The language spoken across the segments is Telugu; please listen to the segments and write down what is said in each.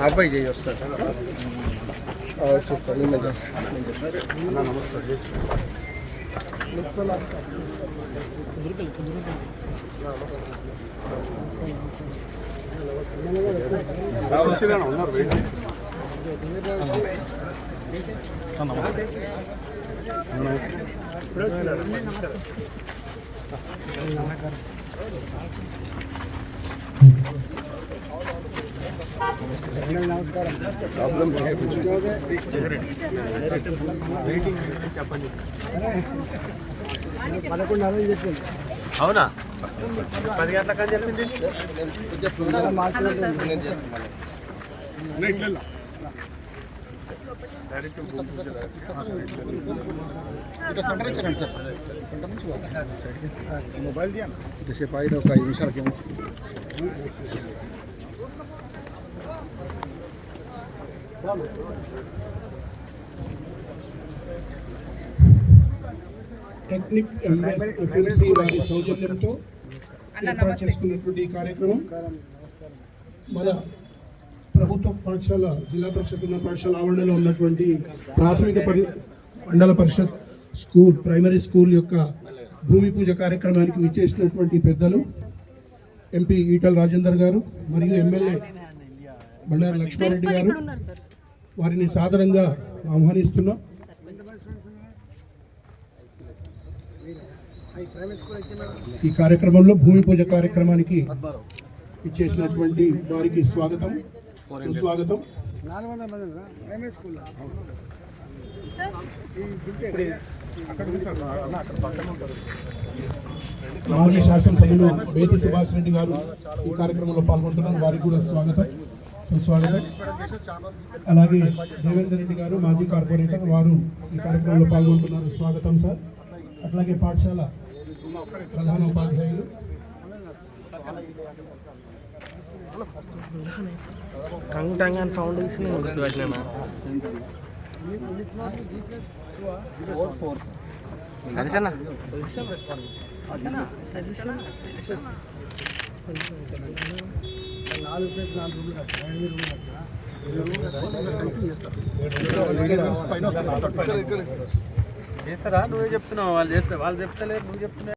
అబ్బాయి చేయి వస్తారు వచ్చేస్తారు నమస్తే నమస్కారం. అవునా 10 గంటలకు చెప్పింది. मोबाइल दिया ना जैसे पाई का 5 నిమిషాలకి టెక్నిక్ ఎఫ్ఎంసీ వారి సౌజన్యంతో ఏర్పాటు చేసుకున్నటువంటి ఈ కార్యక్రమం మన ప్రభుత్వ పాఠశాల జిల్లా పరిషత్ ఉన్న పాఠశాల ఆవరణలో ఉన్నటువంటి ప్రాథమిక మండల పరిషత్ స్కూల్ ప్రైమరీ స్కూల్ యొక్క భూమి పూజ కార్యక్రమానికి విచ్చేసినటువంటి పెద్దలు ఎంపీ ఈటల రాజేందర్ గారు మరియు ఎమ్మెల్యే బండారు లక్ష్మారెడ్డి గారు వారిని సాదరంగా ఆహ్వానిస్తున్నాం. ఈ కార్యక్రమంలో భూమి పూజ కార్యక్రమానికి ఇచ్చేసినటువంటి వారికి స్వాగతం సుస్వాగతం. మాజీ శాసనసభ్యులు బేతి సుభాష్ రెడ్డి గారు ఈ కార్యక్రమంలో పాల్గొంటున్నారు, వారికి కూడా స్వాగతం సుస్వాగతం. అలాగే దేవేందర్ రెడ్డి గారు మాజీ కార్పొరేటర్, వారు ఈ కార్యక్రమంలో పాల్గొంటున్నారు, స్వాగతం సార్. అట్లాగే పాఠశాల ప్రధాన ఉపాధ్యాయులు కంగన్ ఫౌండేషన్ గుర్తుపెట్టినా సరేనా చేస్తారా? నువ్వే చెప్తున్నావు, వాళ్ళు చేస్తే వాళ్ళు చెప్తలేరు, నువ్వు చెప్తున్నావు.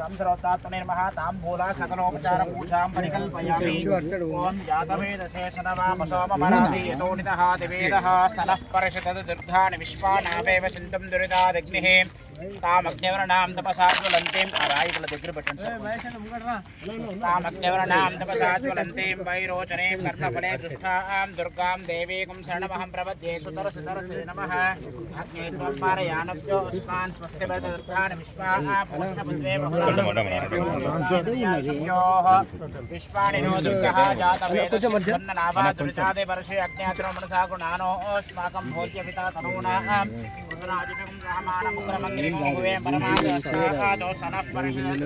సంస్రోతాత్మనిర్మః తాంబూల సకలోపచార పూజాం పరికల్పయామి. ఓం జాతవేదశేషనవామసోమమరాధి యతోనితః దివేదః సనః పరిషదత్ దుర్గాణి విశ్వానావేవ సింధుం దురితాదగ్నిః తామగ్నివర్ణాం తపసాజ్వలంతీం రాయికల దగ్గర పెట్టండి సార్. తామగ్నివర్ణాం తపసాజ్వలంతీం వైరోచనీం కర్ణఫలే దృష్టాం దుర్గాం దేవీకం శరణమహం ప్రపద్యే సుతరసితరసే నమః. అగ్నే సంపారయానభ్యో అస్మాన్ స్వస్తి దుర్గాణి విశ్వాః పురుషపద్వే విశ్వాని నో దుర్గః జాతవేదస్యన్ననాభాదురిచాదే వర్షే అజ్ఞాతనో మనసా గుణానో అస్మాకం భోజ్యపితా తనూనాం ఉత్తరాజితం గ్రహమానముగ్రమందిరం భువే పరమాదస్వాదో సనః పరిషద్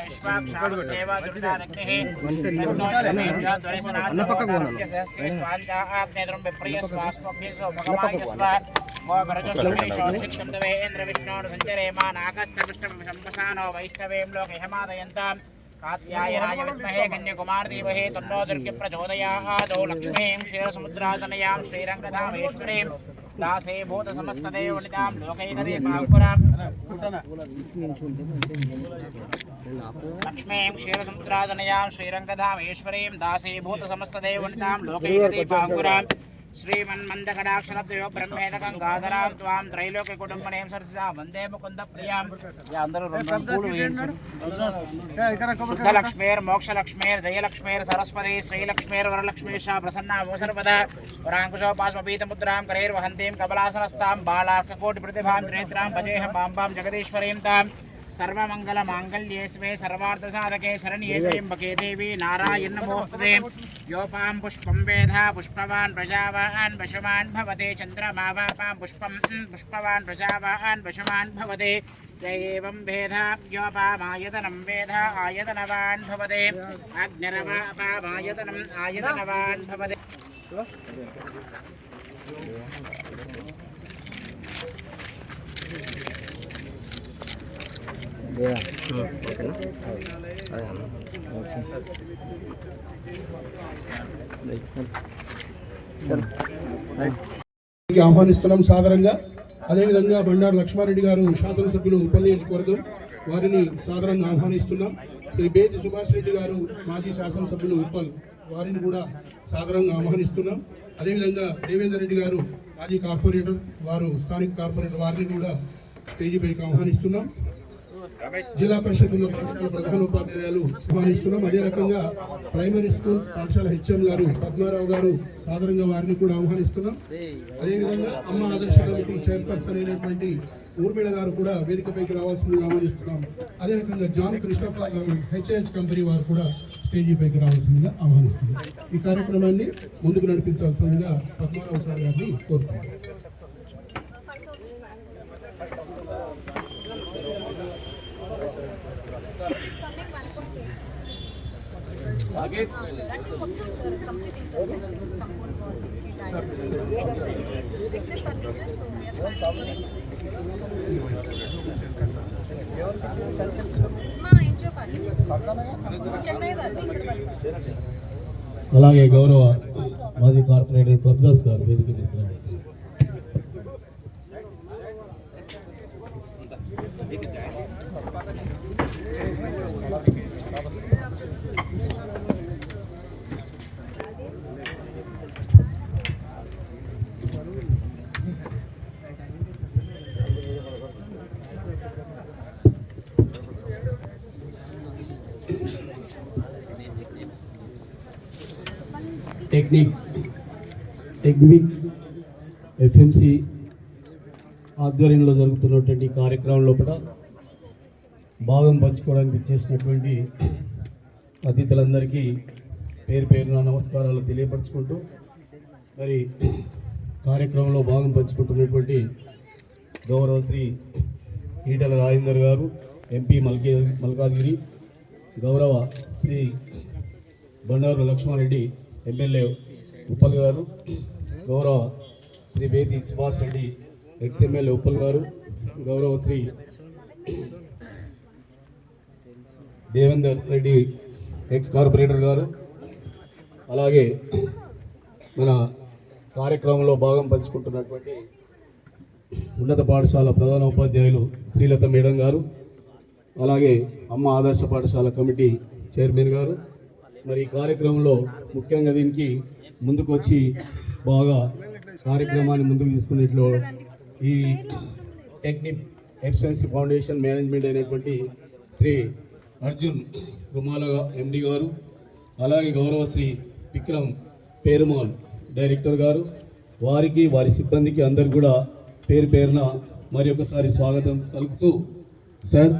విశ్వాక్షాదేవ దుర్గానగ్నిః స్వాంచాగ్నేద్రం విప్రియ స్వాస్మభ్యేసో భగవాయస్వ ఇంద్ర విష్ణోడు సంచరేమానాకస్తవిష్ణుసంపసానో వైష్ణవేం లోకే హమాదయంతాం కాత్యాయనాయ విద్మహే కన్యకుమార్ ధీమహి తన్నో దుర్గి ప్రచోదయాదో. లక్ష్మీం క్షీరసముద్రాసనయాం శ్రీరంగధామేశ్వరీం దాసే భూత సమస్తదేవనితాం లోకైకదీపాంకురాం. లక్ష్మీం క్షీరసముద్రాసనయాం శ్రీరంగధామేశ్వరీం దాసే భూత సమస్తదేవనితాం లోకైకదీపాంకురాం. శ్రీమన్మందకటాక్షరద్వయో బ్రహ్మేదకం గాధరాం త్వాం త్రైలోక్య కుటుంబనేం సరసిజా వందే ముకుంద ప్రియాం. శుద్ధలక్ష్మీర్ మోక్షలక్ష్మీర్ జయలక్ష్మీర్ సరస్వతి శ్రీలక్ష్మీర్ వరలక్ష్మీషా ప్రసన్నా వసర్పద వరాంకుశోపాస్మపీతముద్రాం కరైర్వహంతీం కమలాసనస్తాం బాలార్కకోటి ప్రతిభాం త్రినేత్రాం భజేహం బాంబాం జగదీశ్వరీం తాం सर्वमंगलमांगल्ये शिवे सर्वार्थसाधके शरण्ये त्र्यंबके देवी नारायण नमोस्तुते। योपां पुष्पं वेधा पुष्पवान् प्रजावान् वशवान् भवते चन्द्रमा वापां पुष्पं पुष्पवान् प्रजावान् वशवान् भवते। य एवं वेधा योपामायतनं वेधा आयतनवान् भवते अग्निरवापामायतनम् आयतनवान् भवते। ఆహ్వానిస్తున్నాం సాదరంగా. అదేవిధంగా బండారు లక్ష్మారెడ్డి గారు శాసనసభ్యులు ఉప్పల్ నియోజకవర్గం, వారిని సాదరంగా ఆహ్వానిస్తున్నాం. శ్రీ బేతి సుభాష్ రెడ్డి గారు మాజీ శాసనసభ్యులు ఉప్పల్, వారిని కూడా సాదరంగా ఆహ్వానిస్తున్నాం. అదేవిధంగా దేవేందర్ రెడ్డి గారు మాజీ కార్పొరేటర్, వారు స్థానిక కార్పొరేటర్, వారిని కూడా స్టేజీపైకి ఆహ్వానిస్తున్నాం. జిల్లా పరిషత్ పాఠశాల ప్రధాన ఉపాధ్యాయులు ఆహ్వానిస్తున్నాం. అదే రకంగా ప్రైమరీ స్కూల్ పాఠశాల హెచ్ఎం గారు పద్మారావు గారు, సాధారణంగా వారిని కూడా ఆహ్వానిస్తున్నాం. అదేవిధంగా అమ్మ ఆదర్శ కమిటీ చైర్పర్సన్ అయినటువంటి ఊర్మిళ గారు కూడా వేదికపైకి రావాల్సిందిగా ఆహ్వానిస్తున్నాం. అదే రకంగా జాన్ కృష్ణప్ప గారు హెచ్ఐహెచ్ కంపెనీ వారు కూడా స్టేజీపైకి రావాల్సిందిగా ఆహ్వానిస్తున్నాం. ఈ కార్యక్రమాన్ని ముందుకు నడిపించాల్సిందిగా పద్మారావు సార్ గారిని కోరుతున్నాం. అలాగే గౌరవ మాజీ కార్పొరేటర్ ప్రభుదాస్ గారు వేదిక మీద రావాల్సింది. టెక్నిక్ ఎఫ్ఎంసి ఆధ్వర్యంలో జరుగుతున్నటువంటి కార్యక్రమం లోపల భాగం పంచుకోవడానికి చేసినటువంటి అతిథులందరికీ పేరు పేరున నమస్కారాలు తెలియపరచుకుంటూ, మరి కార్యక్రమంలో భాగం పంచుకుంటున్నటువంటి గౌరవ శ్రీ ఈటల రాజేందర్ గారు ఎంపీ మల్కాజ్గిరి, గౌరవ శ్రీ బండారు లక్ష్మారెడ్డి ఎమ్మెల్యే ఉప్పల్ గారు, గౌరవ శ్రీ బేతి సుభాష్ రెడ్డి ఎక్స్ఎమ్మెల్యే ఉప్పల్ గారు, గౌరవ శ్రీ దేవేందర్ రెడ్డి ఎక్స్ కార్పొరేటర్ గారు, అలాగే మన కార్యక్రమంలో భాగం పంచుకుంటున్నటువంటి ఉన్నత పాఠశాల ప్రధాన ఉపాధ్యాయులు శ్రీలత మేడం గారు, అలాగే అమ్మ ఆదర్శ పాఠశాల కమిటీ చైర్మన్ గారు, మరి ఈ కార్యక్రమంలో ముఖ్యంగా దీనికి ముందుకు వచ్చి బాగా కార్యక్రమాన్ని ముందుకు తీసుకునేట్లో ఈ టెక్నిక్ ఎఫిషియన్సీ ఫౌండేషన్ మేనేజ్మెంట్ అయినటువంటి శ్రీ అర్జున్ రుమాల ఎండి గారు, అలాగే గౌరవ శ్రీ విక్రమ్ పేరుమాల్ డైరెక్టర్ గారు, వారికి వారి సిబ్బందికి అందరు కూడా పేరు పేరున మరి ఒకసారి స్వాగతం కలుపుతూ, సార్